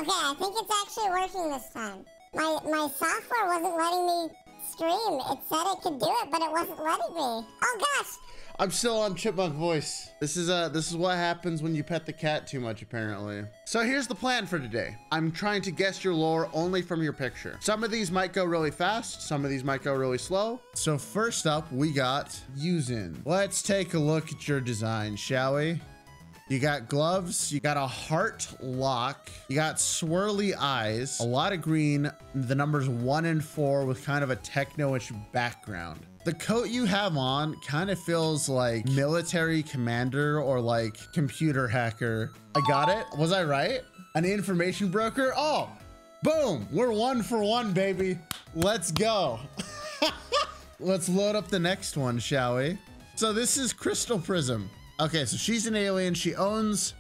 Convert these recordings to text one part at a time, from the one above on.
Okay, I think it's actually working this time. My software wasn't letting me stream. It said it could do it, but it wasn't letting me. Oh gosh. I'm still on chipmunk voice. This is what happens when you pet the cat too much, apparently. So here's the plan for today. I'm trying to guess your lore only from your picture. Some of these might go really fast. Some of these might go really slow. So first up, we got Yuzuin. Let's take a look at your design, shall we? You got gloves, you got a heart lock, you got swirly eyes, a lot of green, the numbers 1 and 4 with kind of a techno-ish background. The coat you have on kind of feels like military commander or like computer hacker. I got it? Was I right? An information broker? Oh, boom, we're 1 for 1, baby. Let's go. Let's load up the next one, shall we? So this is Crystal Prism. Okay, so she's an alien. She owns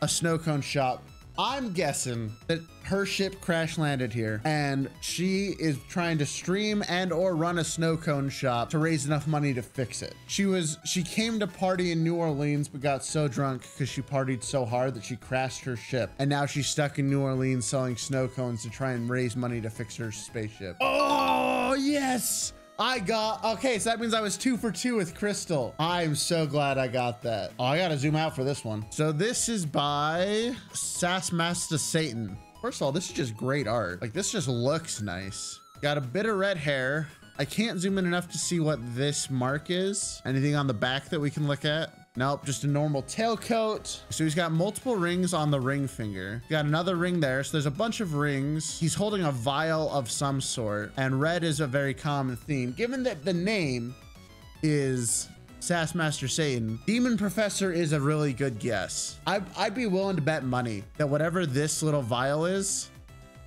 a snow cone shop. I'm guessing that her ship crash landed here and she is trying to stream and or run a snow cone shop to raise enough money to fix it. She came to party in New Orleans, but got so drunk because she partied so hard that she crashed her ship. And now she's stuck in New Orleans selling snow cones to try and raise money to fix her spaceship. Oh, yes. Okay, so that means I was 2 for 2 with Crystal. I'm so glad I got that. Oh, I gotta zoom out for this one. So this is by Sass Master Satan. First of all, this is just great art. Like, this just looks nice. Got a bit of red hair. I can't zoom in enough to see what this mark is. Anything on the back that we can look at? Nope, just a normal tailcoat. So he's got multiple rings on the ring finger. Got another ring there. So there's a bunch of rings. He's holding a vial of some sort. And red is a very common theme. Given that the name is Sass Master Satan, Demon Professor is a really good guess. I'd be willing to bet money that whatever this little vial is,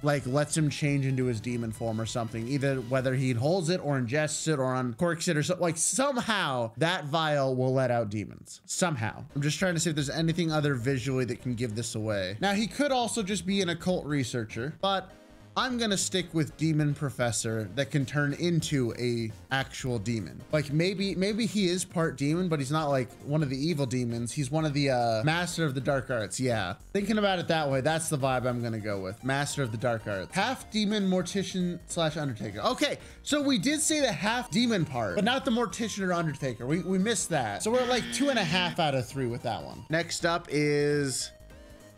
like lets him change into his demon form or something, either whether he holds it or ingests it or uncorks it or something. Like somehow that vial will let out demons somehow. I'm just trying to see if there's anything other visually that can give this away. Now he could also just be an occult researcher, but I'm gonna stick with Demon Professor that can turn into a actual demon. Like maybe he is part demon, but he's not like one of the evil demons. He's one of the Master of the Dark Arts. Yeah, thinking about it that way, that's the vibe I'm gonna go with. Master of the Dark Arts. Half demon, mortician / undertaker. Okay, so we did say the half demon part, but not the mortician or undertaker. We missed that. So we're at like 2.5 out of 3 with that one. Next up is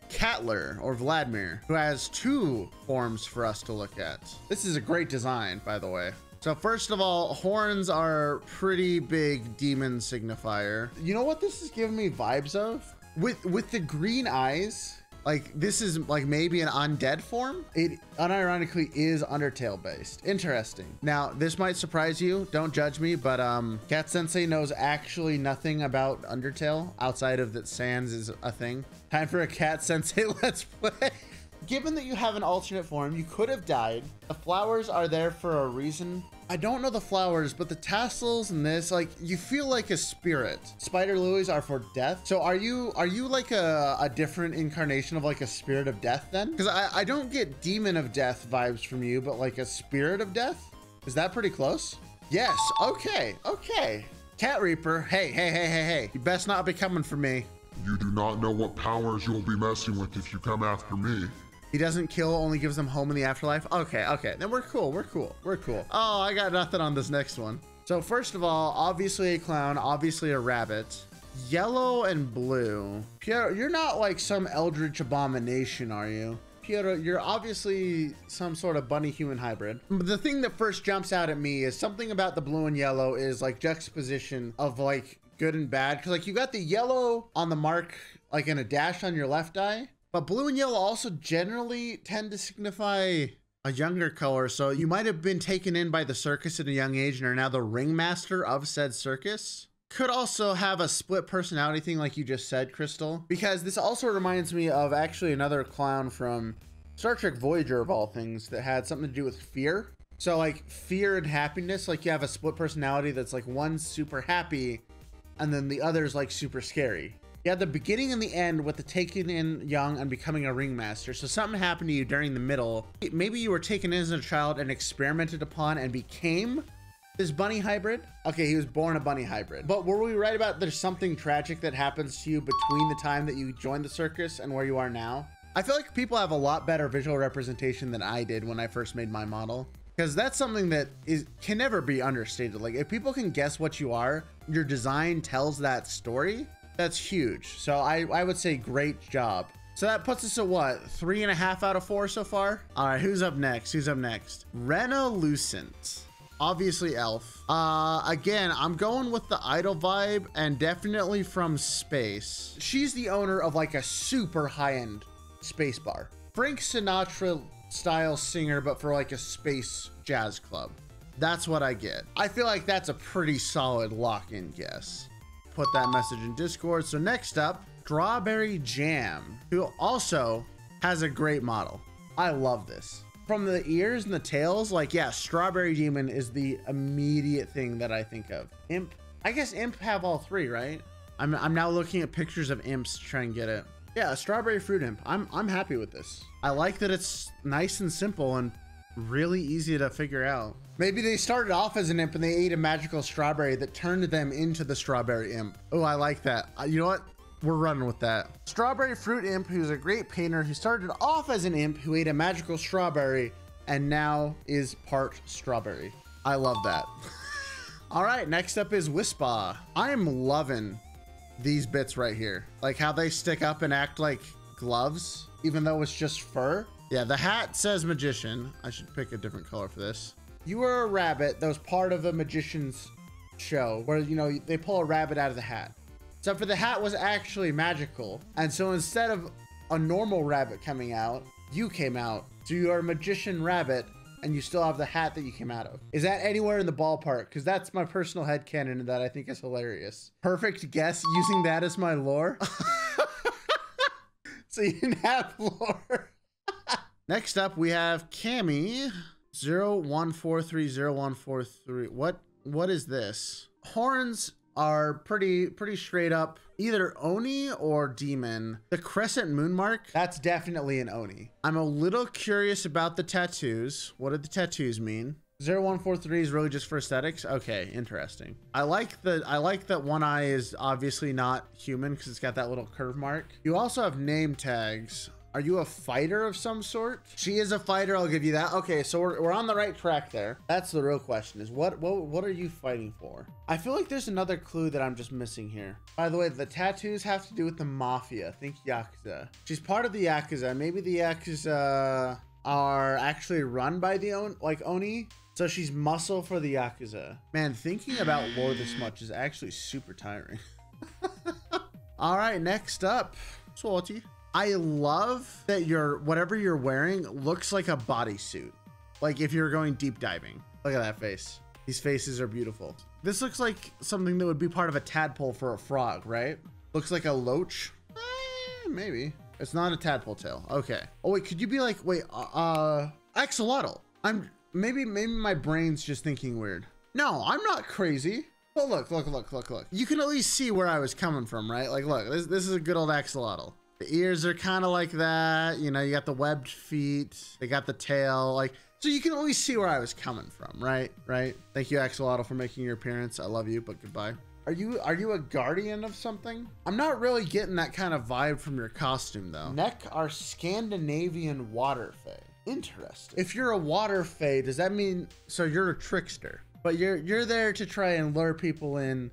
Catler or Vladimir, who has 2 forms for us to look at. This is a great design, by the way. So first of all, horns are pretty big demon signifier. You know what this is giving me vibes of? With the green eyes, like this is like maybe an undead form. It unironically is Undertale based. Interesting. Now this might surprise you, don't judge me, but Cat Sensei knows actually nothing about Undertale outside of that Sans is a thing. Time for a Cat Sensei Let's Play. Given that you have an alternate form, you could have died. The flowers are there for a reason. I don't know the flowers, but the tassels and this, like, you feel like a spirit. Spider lilies are for death. So are you like a different incarnation of like a spirit of death then? Because I don't get demon of death vibes from you, but like a spirit of death? Is that pretty close? Yes, okay. Cat Reaper, hey. You best not be coming for me. You do not know what powers you'll be messing with if you come after me. He doesn't kill, only gives them home in the afterlife. Okay, then we're cool. Oh, I got nothing on this next one. So first of all, obviously a clown, obviously a rabbit. Yellow and blue. Piero, you're not like some eldritch abomination, are you? Piero, you're obviously some sort of bunny human hybrid. But the thing that first jumps out at me is something about the blue and yellow is like juxtaposition of like good and bad. Cause like you got the yellow on the mark, like in a dash on your left eye. But blue and yellow also generally tend to signify a younger color. So you might have been taken in by the circus at a young age and are now the ringmaster of said circus. Could also have a split personality thing like you just said, Crystal. Because this also reminds me of actually another clown from Star Trek Voyager of all things that had something to do with fear. So like fear and happiness, like you have a split personality that's like one's super happy and then the other's like super scary. You have the beginning and the end with the taken in young and becoming a ringmaster. So something happened to you during the middle. Maybe you were taken in as a child and experimented upon and became this bunny hybrid. Okay, he was born a bunny hybrid. But were we right about there's something tragic that happens to you between the time that you joined the circus and where you are now? I feel like people have a lot better visual representation than I did when I first made my model, because that's something that can never be understated. Like if people can guess what you are, your design tells that story. That's huge. So I would say great job. So that puts us at what, 3.5 out of 4 so far? All right, who's up next? Who's up next? Renalucent. Obviously elf. Again, I'm going with the idol vibe and definitely from space. She's the owner of like a super high-end space bar. Frank Sinatra style singer, but for like a space jazz club. That's what I get. I feel like that's a pretty solid lock-in guess. Put that message in Discord. So next up, Strawberry Jam, who also has a great model. I love this. From the ears and the tails, like, yeah, Strawberry Demon is the immediate thing that I think of. Imp, I guess Imp have all three, right? I'm now looking at pictures of imps to try and get it. Yeah, a Strawberry Fruit Imp. I'm happy with this. I like that it's nice and simple and really easy to figure out. Maybe they started off as an imp and they ate a magical strawberry that turned them into the Strawberry Imp. Oh, I like that. You know what? We're running with that. Strawberry Fruit Imp, who's a great painter who started off as an imp who ate a magical strawberry and now is part strawberry. I love that. All right, next up is Whispaw. I am loving these bits right here. Like how they stick up and act like gloves, even though it's just fur. Yeah, the hat says magician. I should pick a different color for this. You are a rabbit that was part of a magician's show where, you know, they pull a rabbit out of the hat. Except for the hat was actually magical. And so instead of a normal rabbit coming out, you came out. So you are a magician rabbit and you still have the hat that you came out of. Is that anywhere in the ballpark? Because that's my personal headcanon that I think is hilarious. Perfect guess using that as my lore. So you didn't have lore. Next up, we have Cami 01430143. What is this? Horns are pretty straight up either Oni or demon. The crescent moon mark, that's definitely an Oni. I'm a little curious about the tattoos. What did the tattoos mean? 0143 is really just for aesthetics. Okay, interesting. I like that one eye is obviously not human because it's got that little curve mark. You also have name tags. Are you a fighter of some sort? She is a fighter, I'll give you that. Okay, so we're on the right track there. That's the real question, is what are you fighting for? I feel like there's another clue that I'm just missing here. By the way, the tattoos have to do with the mafia. Think Yakuza. She's part of the Yakuza. Maybe the Yakuza are actually run by the Oni. So she's muscle for the Yakuza. Man, thinking about lore this much is actually super tiring. All right, next up, Suotti. I love that whatever you're wearing looks like a bodysuit. Like if you're going deep diving. Look at that face. These faces are beautiful. This looks like something that would be part of a tadpole for a frog, right? Looks like a loach. Maybe. It's not a tadpole tail. Okay. Oh wait, could you be like, wait, axolotl. Maybe my brain's just thinking weird. No, I'm not crazy. But look. You can at least see where I was coming from, right? Like, look, this is a good old axolotl. The ears are kind of like that. You know, you got the webbed feet. They got the tail. Like, so you can at least see where I was coming from, right? Right? Thank you, Axolotl, for making your appearance. I love you, but goodbye. Are you a guardian of something? I'm not really getting that kind of vibe from your costume, though. Neck are Scandinavian water fae. Interesting. If you're a water fae, does that mean, so you're a trickster, but you're there to try and lure people in.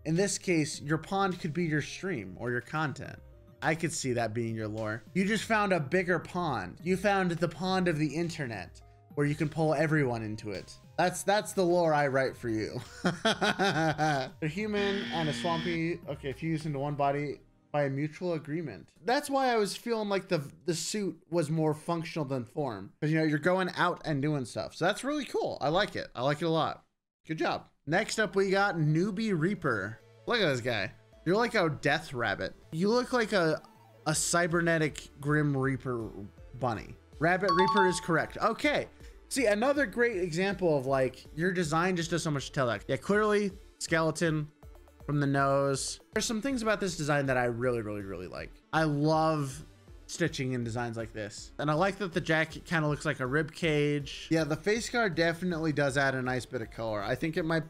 In this case, your pond could be your stream or your content. I could see that being your lore. You just found a bigger pond. You found the pond of the internet where you can pull everyone into it. That's the lore I write for you. A human and a swampy, okay, fused into one body by a mutual agreement. That's why I was feeling like the suit was more functional than form. Because, you know, you're going out and doing stuff. So that's really cool. I like it. I like it a lot. Good job. Next up, we got Newbie Reaper. Look at this guy. You're like a death rabbit. You look like a cybernetic Grim Reaper bunny. Rabbit Reaper is correct. Okay. See, another great example of like your design just does so much to tell that. Yeah, clearly skeleton from the nose. There's some things about this design that I really like. I love stitching in designs like this. And I like that the jacket kind of looks like a rib cage. Yeah, the face guard definitely does add a nice bit of color. I think it might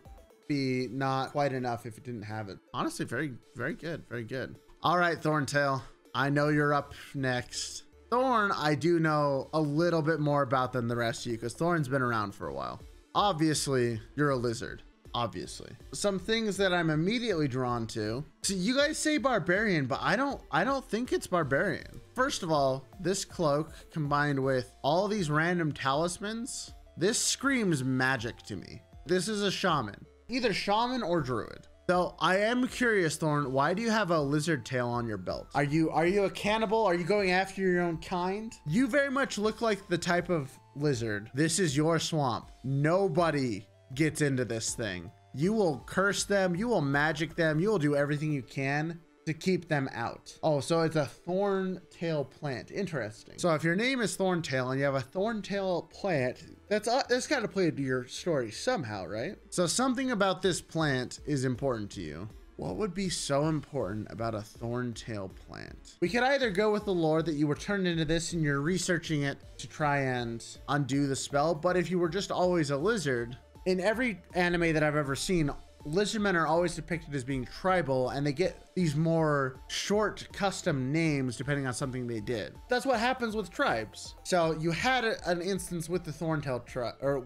be not quite enough if it didn't have it. Honestly, very good. All right, Thorntail. I know you're up next. Thorn, I do know a little bit more about than the rest of you because Thorn's been around for a while. Obviously, you're a lizard. Obviously. Some things that I'm immediately drawn to. So you guys say barbarian, but I don't think it's barbarian. First of all, this cloak combined with all these random talismans, this screams magic to me. This is a shaman, either shaman or druid. So I am curious, Thorn, why do you have a lizard tail on your belt? Are you a cannibal? Are you going after your own kind? You very much look like the type of lizard. This is your swamp. Nobody gets into this thing. You will curse them. You will magic them. You will do everything you can to keep them out. Oh, so it's a thorntail plant. Interesting. So if your name is Thorntail and you have a thorntail plant, that's got to play into your story somehow, right? So something about this plant is important to you. What would be so important about a thorntail plant? We could either go with the lore that you were turned into this and you're researching it to try and undo the spell, but if you were just always a lizard, in every anime that I've ever seen, lizardmen are always depicted as being tribal and they get these more short custom names depending on something they did. That's what happens with tribes. So you had an instance with the thorntail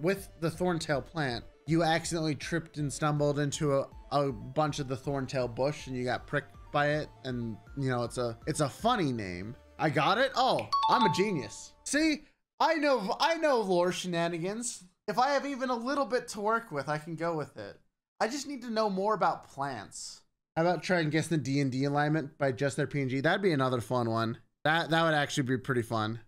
with the thorntail plant. You accidentally tripped and stumbled into a bunch of the thorntail bush and you got pricked by it, and you know it's a funny name. I got it. Oh, I'm a genius. See, I know lore shenanigans. If I have even a little bit to work with, I can go with it. I just need to know more about plants. How about try and guess the D&D alignment by just their PNG? That'd be another fun one. That would actually be pretty fun.